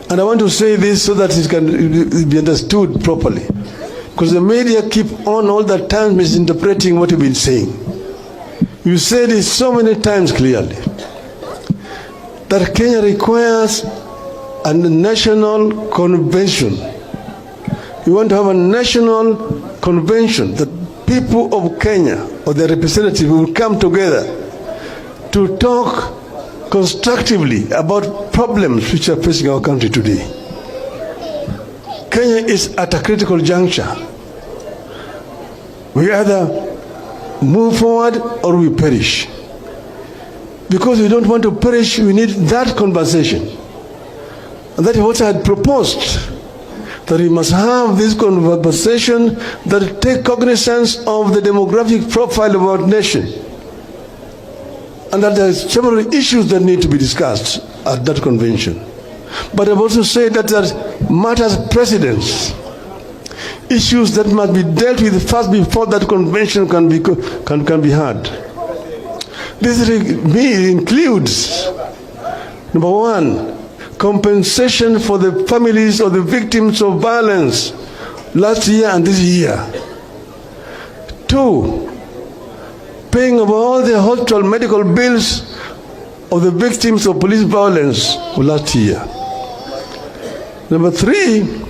And I want to say this so that it can be understood properly. Because the media keep on all the time misinterpreting what you've been saying. You said it so many times clearly that Kenya requires a national convention. You want to have a national convention that people of Kenya or their representatives will come together to talk constructively about problems which are facing our country today. Kenya is at a critical juncture. We either move forward or we perish. Because we don't want to perish, we need that conversation. And that is what I had proposed, that we must have this conversation that take cognizance of the demographic profile of our nation. And that there are several issues that need to be discussed at that convention. But I've also said that there matters precedence, issues that must be dealt with first before that convention can be had. This includes, number one, compensation for the families of the victims of violence last year and this year. Two, paying of all the hospital medical bills of the victims of police violence of last year. Number three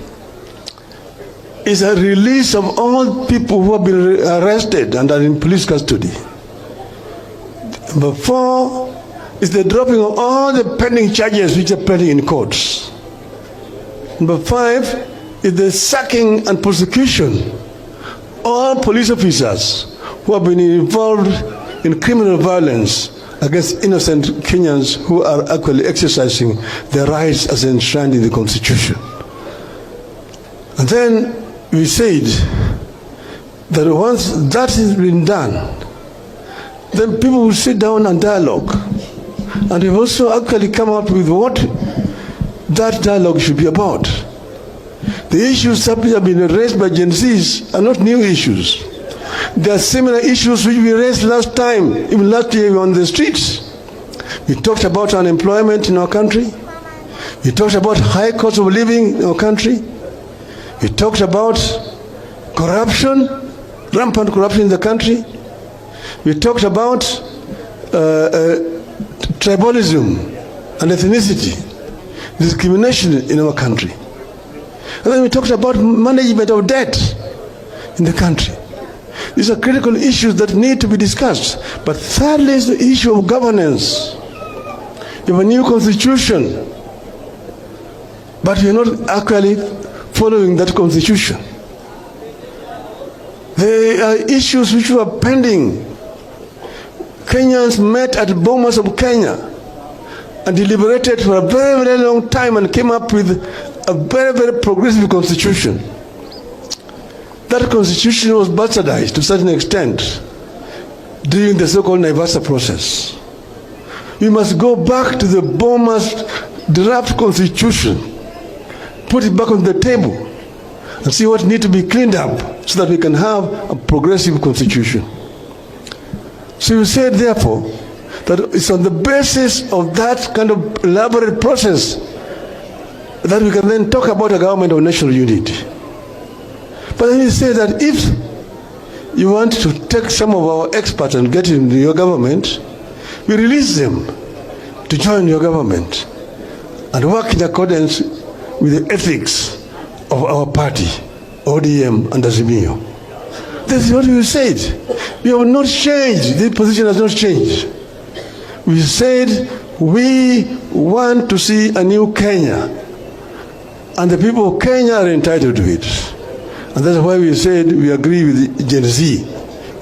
is a release of all people who have been arrested and are in police custody. Number four is the dropping of all the pending charges which are pending in courts. Number five is the sacking and prosecution of all police officers who have been involved in criminal violence against innocent Kenyans who are actually exercising their rights as enshrined in the Constitution. And then we said that once that has been done, then people will sit down and dialogue. And we've also actually come up with what that dialogue should be about. The issues that have been raised by Gen Zs are not new issues. There are similar issues which we raised last time, even last year we were on the streets. We talked about unemployment in our country. We talked about high cost of living in our country. We talked about corruption, rampant corruption in the country. We talked about tribalism and ethnicity, discrimination in our country. And then we talked about management of debt in the country. These are critical issues that need to be discussed. But thirdly is the issue of governance. We have a new constitution, but we are not actually following that constitution. There are issues which were pending. Kenyans met at Bomas of Kenya and deliberated for a very, very long time and came up with a very, very progressive constitution. That constitution was bastardized to a certain extent during the so-called Naivasha process. We must go back to the Bomas draft constitution, put it back on the table, and see what needs to be cleaned up so that we can have a progressive constitution. So you said, therefore, that it's on the basis of that kind of elaborate process that we can then talk about a government of national unity. But then you say that if you want to take some of our experts and get into your government, we release them to join your government and work in accordance with the ethics of our party, ODM and Azimio. This is what we said. We have not changed. This position has not changed. We said we want to see a new Kenya, and the people of Kenya are entitled to it. And that's why we said we agree with Gen Z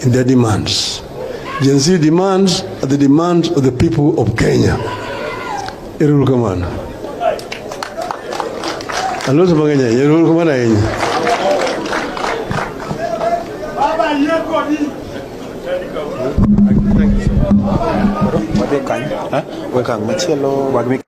in their demands. Gen Z demands are the demands of the people of Kenya. Irul Kamana. Alo sebagainya, Irul Kamana ini. Thank you.